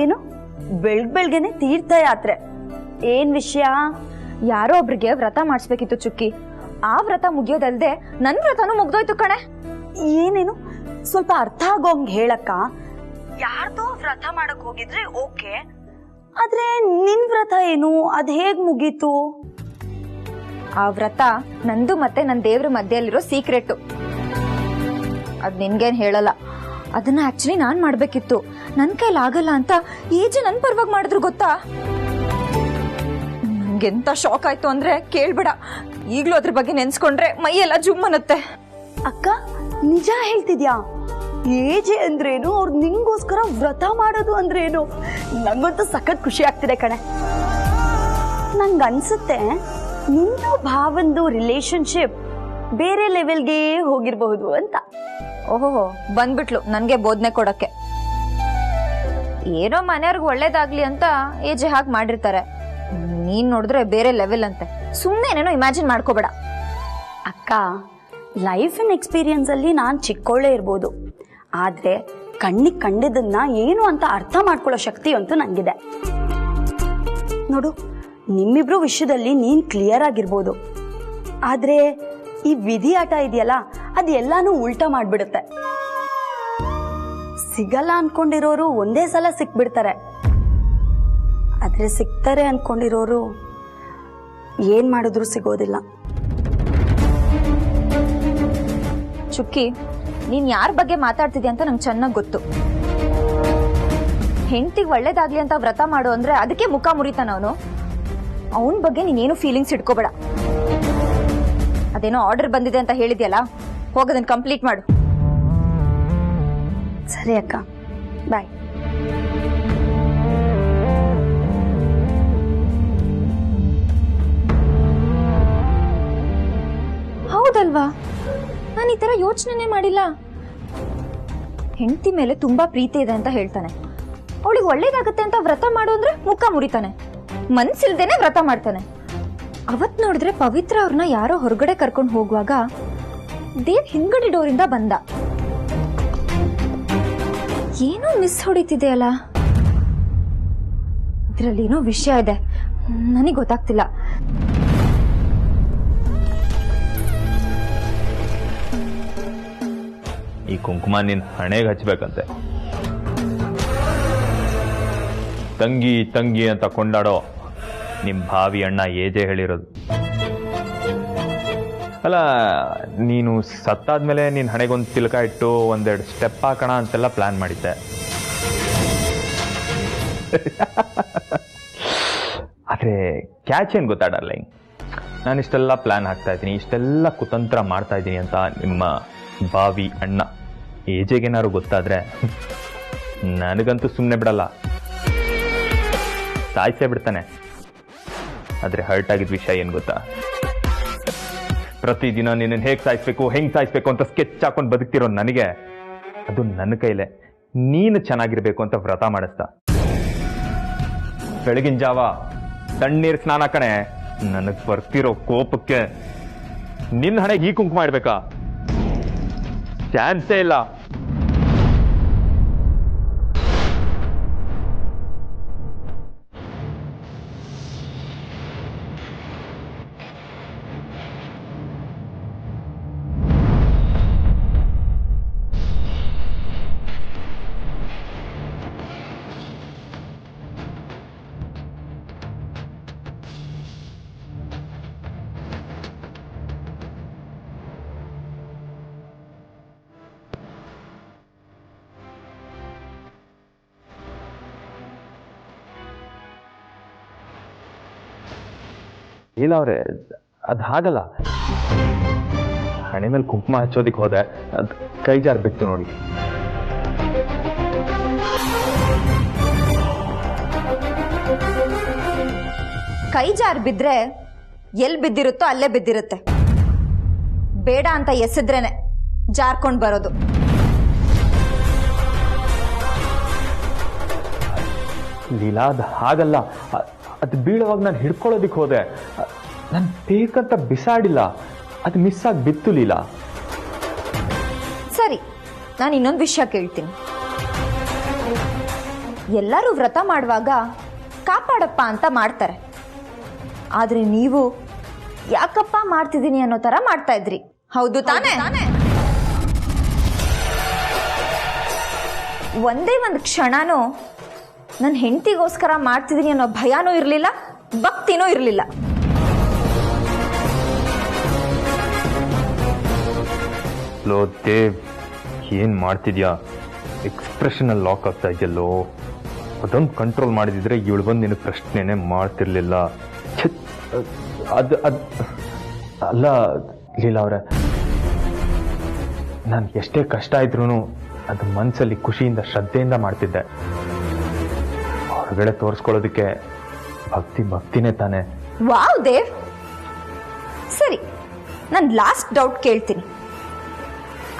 ಏನು ಬೆಳ್ಗೆನೆ ತೀರ್ಥಯಾತ್ರೆ? ಏನ್ ವಿಷಯ? ಯಾರೋ ಒಬ್ರಿಗೆ ವ್ರತ ಮಾಡಿಸ್ಬೇಕಿತ್ತು ಚುಕ್ಕಿ. ಆ ವ್ರತ ಮುಗಿಯೋದಲ್ದೆ ನನ್ ವ್ರತನೂ ಮುಗ್ದೋಯ್ತು ಕಣೆ. ಏನೇನು ಸ್ವಲ್ಪ ಅರ್ಥ ಆಗೋಂಗ್ ಹೇಳಕ್ಕ. ಯಾರ್ದೋ ವ್ರತ ಮಾಡಕ್ ಹೋಗಿದ್ರೆ ಓಕೆ, ಆದ್ರೆ ನಿನ್ ವ್ರತ ಏನು? ಅದ್ ಹೇಗ್ ಮುಗೀತು? ಆ ವ್ರತ ನಂದು ಮತ್ತೆ ನನ್ ದೇವ್ರ ಮಧ್ಯೆಯಲ್ಲಿರೋ ಸೀಕ್ರೆಟ್. ಅದ್ ನಿನ್ಗೇನ್ ಹೇಳಲ್ಲ. ಅದನ್ನ ಆಕ್ಚುಲಿ ನಾನ್ ಮಾಡ್ಬೇಕಿತ್ತು. ನನ್ ಕೈಲಿ ಆಗಲ್ಲ ಅಂತ ಏಜೆ ನನ್ ಪರವಾಗಿ ಮಾಡಿದ್ರು ಗೊತ್ತಾ? ನಂಗೆಂತ ಶಾಕ್ ಆಯ್ತು ಅಂದ್ರೆ ಕೇಳ್ಬೇಡ. ಈಗ್ಲೂ ಅದ್ರ ಬಗ್ಗೆ ನೆನ್ಸ್ಕೊಂಡ್ರೆ ಮೈ ಎಲ್ಲ ಜುಮ್ ಅನ್ನತ್ತೆ. ಅಕ್ಕ ನಿಜ ಹೇಳ್ತಿದ್ಯಾ? ಏಜೆ ಅಂದ್ರೇನು, ಅವ್ರು ನಿಂಗೋಸ್ಕರ ವ್ರತ ಮಾಡೋದು ಅಂದ್ರೇನು? ನಂಗಂತೂ ಸಖತ್ ಖುಷಿ ಆಗ್ತಿದೆ ಕಣೆ. ನಂಗನ್ಸುತ್ತೆ ನಿನ್ನ ಭಾವಂದು ರಿಲೇಶನ್ಶಿಪ್ ಬೇರೆ ಲೆವೆಲ್ಗೆ ಹೋಗಿರಬಹುದು ಅಂತ. ಓಹೋ, ಬಂದ್ಬಿಟ್ಲು ನನ್ಗೆ ಬೋಧನೆ ಕೊಡಕ್ಕೆ. ಏನೋ ಮನೆಯವ್ರಿಗೆ ಒಳ್ಳೇದಾಗ್ಲಿ ಅಂತ ಏಜೆ ಹಾಗೆ ಮಾಡಿರ್ತಾರೆ. ನೀನ್ ನೋಡಿದ್ರೆ ಬೇರೆ ಲೆವೆಲ್ ಅಂತೆ. ಸುಮ್ನೆ ಏನೇನೋ ಇಮ್ಯಾಜಿನ್ ಮಾಡ್ಕೋಬೇಡ. ಅಕ್ಕ, ಲೈಫ್ ಅಂಡ್ ಎಕ್ಸ್ಪೀರಿಯನ್ಸ್ ಅಲ್ಲಿ ನಾನ್ ಚಿಕ್ಕೋಳೆ ಇರ್ಬೋದು, ಆದ್ರೆ ಕಣ್ಣಿಗೆ ಕಂಡಿದ್ದನ್ನ ಏನು ಅಂತ ಅರ್ಥ ಮಾಡ್ಕೊಳ್ಳೋ ಶಕ್ತಿ ಅಂತೂ ನಂಗಿದೆ. ನೋಡು, ನಿಮ್ಮಿಬ್ರು ವಿಷಯದಲ್ಲಿ ನೀನ್ ಕ್ಲಿಯರ್ ಆಗಿರ್ಬೋದು, ಆದ್ರೆ ಈ ವಿಧಿ ಆಟ ಇದೆಯಲ್ಲ, ಅದು ಎಲ್ಲಾನು ಉಲ್ಟಾ ಮಾಡ್ಬಿಡುತ್ತೆ. ಸಿಗಲ್ಲ ಅನ್ಕೊಂಡಿರೋರು ಒಂದೇ ಸಲ ಸಿಕ್ಬಿಡ್ತಾರೆ, ಆದ್ರೆ ಸಿಗ್ತಾರೆ ಅನ್ಕೊಂಡಿರೋರು ಏನ್ ಮಾಡಿದ್ರು ಸಿಗೋದಿಲ್ಲ. ಚುಕ್ಕಿ, ನೀನ್ ಯಾರ ಬಗ್ಗೆ ಮಾತಾಡ್ತಿದ್ಯಾ ಅಂತ ನಂಗೆ ಚೆನ್ನಾಗ್ ಗೊತ್ತು. ಹೆಂಡತಿಗೆ ಒಳ್ಳೇದಾಗ್ಲಿ ಅಂತ ವ್ರತ ಮಾಡು ಅಂದ್ರೆ ಅದಕ್ಕೆ ಮುಖ ಮುರಿತಾನ ಅವನು. ಅವನ ಬಗ್ಗೆ ನೀನೇನು ಫೀಲಿಂಗ್ಸ್ ಇಟ್ಕೋಬೇಡ. ಅದೇನೋ ಆರ್ಡರ್ ಬಂದಿದೆ ಅಂತ ಹೇಳಿದ್ಯಲ್ಲ, ಹೋಗೋದನ್ನ ಕಂಪ್ಲೀಟ್ ಮಾಡು. ಸರಿ ಅಕ್ಕ, ಬಾಯ್. ಹೌದಲ್ವಾ, ನಾನು ಈ ತರ ಯೋಚನೆ ಮಾಡಿಲ್ಲ. ಹೆಂಡತಿ ಮೇಲೆ ತುಂಬಾ ಪ್ರೀತಿ ಇದೆ ಅಂತ ಹೇಳ್ತಾನೆ. ಅವಳಿಗೆ ಒಳ್ಳೇದಾಗತ್ತೆ ಅಂತ ವ್ರತ ಮಾಡು ಅಂದ್ರೆ ಮುಖ ಮುರಿತಾನೆ. ಮನ್ಸಿಲ್ದೇನೆ ವ್ರತ ಮಾಡ್ತಾನೆ. ಅವತ್ ನೋಡಿದ್ರೆ ಪವಿತ್ರ ಅವ್ರನ್ನ ಯಾರೋ ಹೊರಗಡೆ ಕರ್ಕೊಂಡು ಹೋಗುವಾಗ ದೇವ್ ಹಿಂಗಡೆ ಡೋರಿಂದ ಬಂದ. ಏನೋ ಮಿಸ್ ಹೊಡಿತಿದೆ ಅಲ್ಲ. ಇದ್ರಲ್ಲಿ ಏನೋ ವಿಷಯ ಇದೆ, ನನಗೆ ಗೊತ್ತಾಗ್ತಿಲ್ಲ. ಈ ಕುಂಕುಮ ನಿನ್ ಹಣೆಗೆ ಹಚ್ಬೇಕಂತೆ. ತಂಗಿ ತಂಗಿ ಅಂತ ಕೊಂಡಾಡೋ ನಿಮ್ ಭಾವಿ ಅಣ್ಣ ಏಜೆ ಹೇಳಿರೋದು. ಅಲ್ಲ, ನೀನು ಸತ್ತಾದ್ಮೇಲೆ ನಿನ್ ಹಣೆಗೊಂದು ತಿಲಕ ಇಟ್ಟು ಒಂದೆರಡು ಸ್ಟೆಪ್ ಹಾಕೋಣ ಅಂತೆಲ್ಲ ಪ್ಲಾನ್ ಮಾಡಿದ್ದೆ. ಆದ್ರೆ ಕ್ಯಾಚ್ ಏನ್ ಗೊತ್ತಾ ಡಾರ್ಲಿಂಗ್, ನಾನು ಇಷ್ಟೆಲ್ಲ ಪ್ಲಾನ್ ಹಾಕ್ತಾ ಇದ್ದೀನಿ, ಇಷ್ಟೆಲ್ಲ ಕುತಂತ್ರ ಮಾಡ್ತಾ ಇದ್ದೀನಿ ಅಂತ ನಿಮ್ಮ ಭಾವಿ ಅಣ್ಣ ಏಜೆಗೇನಾದ್ರು ಗೊತ್ತಾದ್ರೆ ನನಗಂತೂ ಸುಮ್ಮನೆ ಬಿಡಲ್ಲ, ಸಾಯಿಸೇ ಬಿಡ್ತಾನೆ. ಆದ್ರೆ ಹರ್ಟ್ ಆಗಿದ್ದ ವಿಷಯ ಏನ್ ಗೊತ್ತಾ, ಪ್ರತಿದಿನ ನಿನ್ನ ಹೇಗೆ ಸಾಯಿಸ್ಬೇಕು ಹೆಂಗ್ ಸಾಯಿಸ್ಬೇಕು ಅಂತ ಸ್ಕೆಚ್ ಹಾಕೊಂಡು ಬದುಕ್ತಿರೋ ನನಗೆ ಅದು ನನ್ನ ಕೈಲೇ ನೀನು ಚೆನ್ನಾಗಿರ್ಬೇಕು ಅಂತ ವ್ರತ ಮಾಡಿಸ್ತಾ. ಬೆಳಗಿನ ಜಾವ ತಣ್ಣೀರ್ ಸ್ನಾನ ಕಣೆ, ನನಗ್ ಬರ್ತಿರೋ ಕೋಪಕ್ಕೆ ನಿನ್ನ ಹಣೆಗೆ ಈ ಕುಂಕುಮ ಮಾಡ್ಬೇಕಾ? ಚಾನ್ಸೇ ಇಲ್ಲ. ಇಲ್ಲ ಅವ್ರೆ, ಅದು ಹಾಗಲ್ಲ. ಹಣೆ ಮೇಲೆ ಕುಂಕುಮ ಹಚ್ಚೋದಿಕ್ ಹೋದೆ, ಅದು ಕೈ ಜಾರ್ ಬಿತ್ತು ನೋಡಿ. ಕೈ ಜಾರ್ ಬಿದ್ರೆ ಎಲ್ ಬಿದ್ದಿರುತ್ತೋ ಅಲ್ಲೇ ಬಿದ್ದಿರುತ್ತೆ. ಬೇಡ ಅಂತ ಎಸೆದ್ರೇನೆ ಜಾರ್ಕೊಂಡ್ ಬರೋದು. ಲೀಲಾ, ಅದು ಹಾಗಲ್ಲ. ಅದು ಬೀಳುವಾಗ ನಾನು ಹಿಡ್ಕೊಳ್ಳೋದಿಕ್ ಹೋದೆ, ನಾನು ಬೇಕಂತ ಬಿಸಾಡಿಲ್ಲ, ಅದು ಮಿಸ್ ಆಗಿ ಬಿತ್ತು ಲೀಲಾ. ಸರಿ, ನಾನು ಇನ್ನೊಂದು ವಿಷಯ ಕೇಳ್ತೀನಿ. ಎಲ್ಲರೂ ವ್ರತ ಮಾಡುವಾಗ ಕಾಪಾಡಪ್ಪ ಅಂತ ಮಾಡ್ತಾರೆ, ಆದ್ರೆ ನೀವು ಯಾಕಪ್ಪ ಮಾಡ್ತಿದ್ದೀನಿ ಅನ್ನೋ ತರ ಮಾಡ್ತಾ ಇದ್ರಿ, ಹೌದು ತಾನೇ? ಒಂದೇ ಒಂದು ಕ್ಷಣನೂ ನನ್ನ ಹೆಂಡತಿಗೋಸ್ಕರ ಮಾಡ್ತಿದ್ದೀನಿ ಅನ್ನೋ ಭಯನೂ ಇರಲಿಲ್ಲ, ಭಕ್ತಿನೂ ಇರಲಿಲ್ಲ. ಲೋ ದೇವ್, ಏನ್ ಮಾಡ್ತಿದ್ಯಾ? ಎಕ್ಸ್ಪ್ರೆಷನ್ ಅಲ್ಲಿ ಲಾಕ್ ಆಗ್ತಾ ಇದೆಯಲ್ಲೋ. ಅದೊಂದು ಕಂಟ್ರೋಲ್ ಮಾಡಿದಿದ್ರೆ ಇವಳು ಬಂದು ನಿನಗೆ ಪ್ರಶ್ನೆನೇ ಮಾಡ್ತಿರ್ಲಿಲ್ಲ. ಅಲ್ಲ ಲೀಲಾ ಅವ್ರೆ, ನಾನು ಎಷ್ಟೇ ಕಷ್ಟ ಇದ್ರೂ ಅದು ಮನಸ್ಸಲ್ಲಿ ಖುಷಿಯಿಂದ ಶ್ರದ್ಧೆಯಿಂದ ಮಾಡ್ತಿದ್ದೆ. ಹೊರಗಡೆ ತೋರಿಸ್ಕೊಳ್ಳೋದಕ್ಕೆ ಭಕ್ತಿನೇ ತಾನೆ. ವಾವ್ ದೇವ್, ಸರಿ, ನಾನು ಲಾಸ್ಟ್ ಡೌಟ್ ಕೇಳ್ತೀನಿ.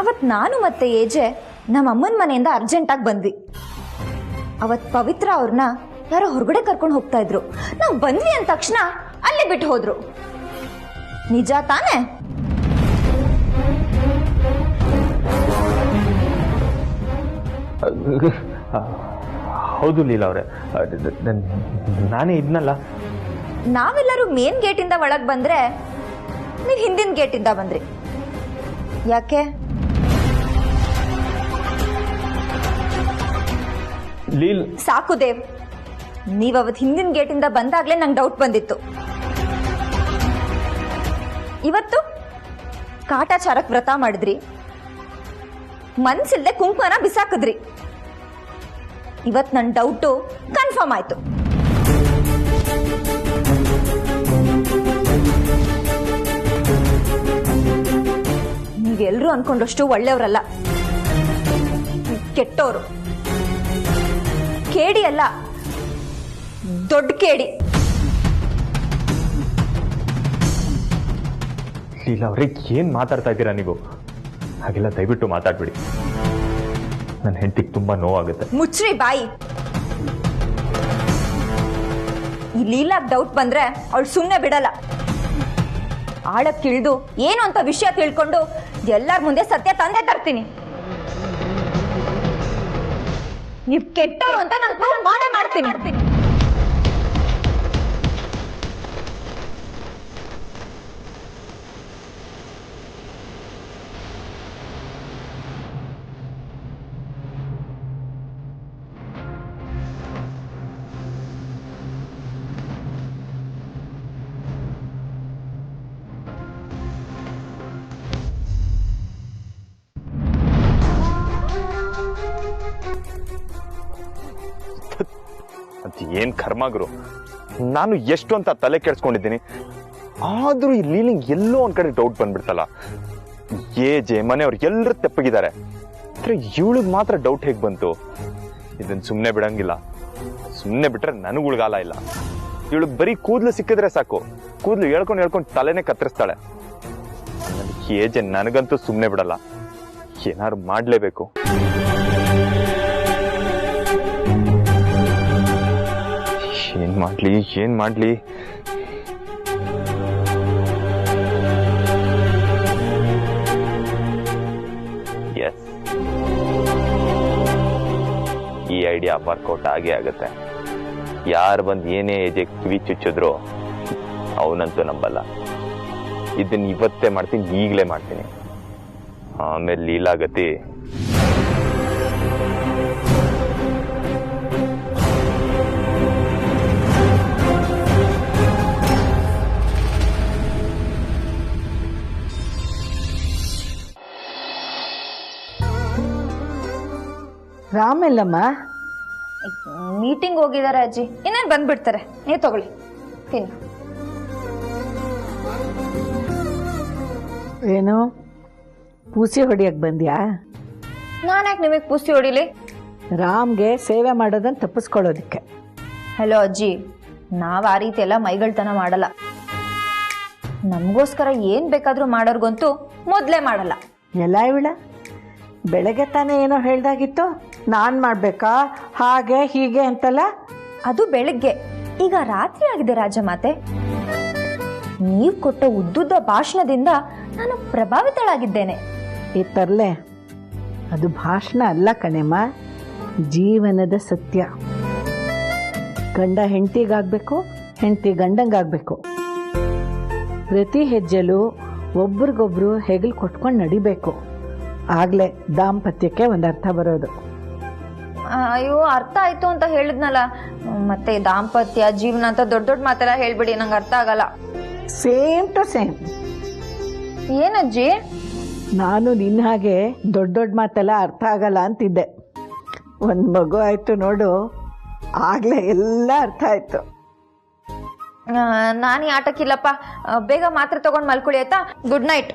ಅವತ್ ನಾನು ಮತ್ತೆ ಏಜೆ ನಮ್ಮ ಅಮ್ಮನ ಮನೆಯಿಂದ ಅರ್ಜೆಂಟಾಗಿ ಬಂದ್ವಿ. ಅವತ್ ಪವಿತ್ರ ಅವ್ರನ್ನ ಯಾರೋ ಹೊರಗಡೆ ಕರ್ಕೊಂಡು ಹೋಗ್ತಾ ಇದ್ರು. ನಾವು ಬಂದ್ವಿ ಅಂದ ತಕ್ಷಣ ಅಲ್ಲೇ ಬಿಟ್ಟು ಹೋದ್ರು, ನಿಜ ತಾನೇ? ಹೌದು ಲೀಲಾ ಅವ್ರೆ, ನಾನೇ ಇದ್ನಲ್ಲ. ನಾವೆಲ್ಲರೂ ಮೇನ್ ಗೇಟಿಂದ ಒಳಗೆ ಬಂದ್ರೆ ನೀವು ಹಿಂದಿನ ಗೇಟಿಂದ ಬಂದ್ರಿ, ಯಾಕೆ? ಸಾಕು ದೇವ್, ನೀವ್ ಅವತ್ ಹಿಂದಿನ ಗೇಟಿಂದ ಬಂದಾಗ್ಲೇ ನಂಗೆ ಡೌಟ್ ಬಂದಿತ್ತು. ಇವತ್ತು ಕಾಟಾಚಾರಕ್ ವ್ರತ ಮಾಡಿದ್ರಿ, ಮನ್ಸಿಲ್ದೆ ಕುಂಕುಮನ ಬಿಸಾಕಿದ್ರಿ. ಇವತ್ ನನ್ನ ಡೌಟು ಕನ್ಫರ್ಮ್ ಆಯ್ತು. ನೀವೆಲ್ಲರೂ ಅನ್ಕೊಂಡಷ್ಟು ಒಳ್ಳೆಯವರಲ್ಲ, ಕೆಟ್ಟವರು. ಕೇಡಿ ಅಲ್ಲ, ದೊಡ್ಡ ಕೇಡಿ. ಲೀಲಾ ಅವ್ರಿಗೆ ಏನ್ ಮಾತಾಡ್ತಾ ಇದ್ದೀರಾ ನೀವು? ಹಾಗೆಲ್ಲ ದಯವಿಟ್ಟು ಮಾತಾಡ್ಬಿಡಿ, ನನ್ನ ಹೆಂಡತಿಗೆ ತುಂಬಾ ನೋವಾಗುತ್ತೆ. ಮುಚ್ಚ್ರಿ ಬಾಯಿ. ಈ ಲೀಲಾಗ್ ಡೌಟ್ ಬಂದ್ರೆ ಅವಳು ಸುಮ್ಮನೆ ಬಿಡಲ್ಲ. ಆಳಕ್ಕಿಳಿದು ಏನು ಅಂತ ವಿಷಯ ತಿಳ್ಕೊಂಡು ಎಲ್ಲರ ಮುಂದೆ ಸತ್ಯ ತಂದೆ ತರ್ತೀನಿ. ನೀವ್ ಕೆಟ್ಟವರು ಅಂತ ನಾನು ಪ್ರೂವ್ ಮಾಡೇ ಮಾಡ್ತೀನಿ. ಏನ್ ಕರ್ಮಾಗ್ರು, ನಾನು ಎಷ್ಟು ಅಂತ ತಲೆ ಕೆಡ್ಸ್ಕೊಂಡಿದ್ದೀನಿ, ಆದ್ರೂ ಈ ಲೀಲಿಂಗ್ ಎಲ್ಲೋ ಒಂದ್ ಕಡೆ ಡೌಟ್ ಬಂದ್ಬಿಡ್ತಲ್ಲ. ಏಜೆ ಮನೆಯವ್ರು ಎಲ್ಲರೂ ತೆಪ್ಪಗಿದ್ದಾರೆ, ಇವಳಿಗೆ ಮಾತ್ರ ಡೌಟ್ ಹೇಗ್ ಬಂತು? ಇದನ್ನ ಸುಮ್ನೆ ಬಿಡಂಗಿಲ್ಲ. ಸುಮ್ನೆ ಬಿಟ್ರೆ ನನಗ್ ಉಳ್ಗಾಲ ಇಲ್ಲ. ಇವಳಿಗೆ ಬರೀ ಕೂದ್ಲು ಸಿಕ್ಕಿದ್ರೆ ಸಾಕು, ಕೂದ್ಲು ಹೇಳ್ಕೊಂಡು ತಲೆನೇ ಕತ್ತರಿಸ್ತಾಳೆ. ಏಜೆ ನನಗಂತೂ ಸುಮ್ನೆ ಬಿಡಲ್ಲ, ಏನಾದ್ರು ಮಾಡ್ಲೇಬೇಕು. ಏನ್ ಮಾಡ್ಲಿ? ಎಸ್, ಈ ಐಡಿಯಾ ವರ್ಕೌಟ್ ಆಗೇ ಆಗುತ್ತೆ. ಯಾರು ಬಂದು ಏನೇ ಏಜೆ ಕಿವಿ ಚುಚ್ಚಿದ್ರು ಅವನಂತೂ ನಂಬಲ್ಲ. ಇದನ್ನ ಇವತ್ತೇ ಮಾಡ್ತೀನಿ, ಈಗಲೇ ಮಾಡ್ತೀನಿ. ಆಮೇಲೆ ಲೀಲಾಗತಿ ರಾಮೆಲ್ಲಮ್ಮ ಮೀಟಿಂಗ್ ಹೋಗಿದ್ದಾರೆ ಅಜ್ಜಿ, ಇನ್ನೇನು ಬಂದ್ಬಿಡ್ತಾರೆ. ನೀವು ತಗೊಳ್ಳಿ, ತಿನ್ನು. ಏನು ಪೂಸಿ ಹೊಡಿಯಕ್ ಬಂದ್ಯಾ? ನಾನ್ಯಾಕೆ ನಿಮಗೆ ಪೂಸಿ ಹೊಡಿಲಿ? ರಾಮ್ಗೆ ಸೇವೆ ಮಾಡೋದನ್ನ ತಪ್ಪಿಸ್ಕೊಳ್ಳೋದಿಕ್ಕೆ. ಹಲೋ ಅಜ್ಜಿ, ನಾವ್ ಆ ರೀತಿ ಎಲ್ಲ ಮೈಗಳ್ತನ ಮಾಡಲ್ಲ. ನಮಗೋಸ್ಕರ ಏನ್ ಬೇಕಾದ್ರೂ ಮಾಡೋರ್ಗಂತೂ ಮೊದ್ಲೇ ಮಾಡಲ್ಲ. ಎಲ್ಲ ಇವಳ ಬೆಳಗ್ಗೆ ತಾನೇ ಏನೋ ಹೇಳ್ದಾಗಿತ್ತು, ನಾನ್ ಮಾಡ್ಬೇಕಾ ಹಾಗೆ ಹೀಗೆ ಅಂತಲ್ಲ. ಅದು ಬೆಳಗ್ಗೆ, ಈಗ ರಾತ್ರಿ ಆಗಿದೆ ರಾಜಮಾತೆ. ನೀವು ಕೊಟ್ಟ ಉದ್ದುದ್ದ ಭಾಷಣದಿಂದ ನಾನು ಪ್ರಭಾವಿತಳಾಗಿದ್ದೇನೆ. ಈ ತರ್ಲೆ ಅದು ಭಾಷಣ ಅಲ್ಲ ಕಣೆಮ್ಮ, ಜೀವನದ ಸತ್ಯ. ಗಂಡ ಹೆಂಡತಿಗಾಗಬೇಕು, ಹೆಂಡತಿ ಗಂಡಂಗಾಗಬೇಕು. ಪ್ರತಿ ಹೆಜ್ಜೆಲೂ ಒಬ್ರಿಗೊಬ್ರು ಹೆಗಲು ಕೊಟ್ಕೊಂಡು ನಡಿಬೇಕು. ಆಗಲೇ ದಾಂಪತ್ಯಕ್ಕೆ ಒಂದು ಅರ್ಥ ಬರೋದು. ಅಯ್ಯೋ, ಅರ್ಥ ಆಯ್ತು ಅಂತ ಹೇಳಿದ್ನಲ್ಲ, ಮತ್ತೆ ದಾಂಪತ್ಯ ಜೀವನ ಅಂತ ದೊಡ್ಡ ದೊಡ್ಡ ಮಾತೆಲ್ಲ ಹೇಳ್ಬಿಡಿ, ನಂಗೆ ಅರ್ಥ ಆಗಲ್ಲ. Same to same. ಏನಜ್ಜಿ? ನಾನು ನಿನ್ನ ಹಾಗೆ ದೊಡ್ಡ ದೊಡ್ಡ ಮಾತೆಲ್ಲ ಅರ್ಥ ಆಗಲ್ಲ ಅಂತಿದ್ದೆ. ಒಂದು ಮಗು ಆಯಿತು ನೋಡು, ಆಗಲೇ ಎಲ್ಲ ಅರ್ಥ ಆಯಿತು. ನಾನು ಈ ಆಟಕ್ಕಿಲ್ಲಪ್ಪ. ಬೇಗ ಮಾತ್ರೆ ತಗೊಂಡು ಮಲ್ಕೊಳ್ಳಿ ಆಯ್ತಾ? Good night.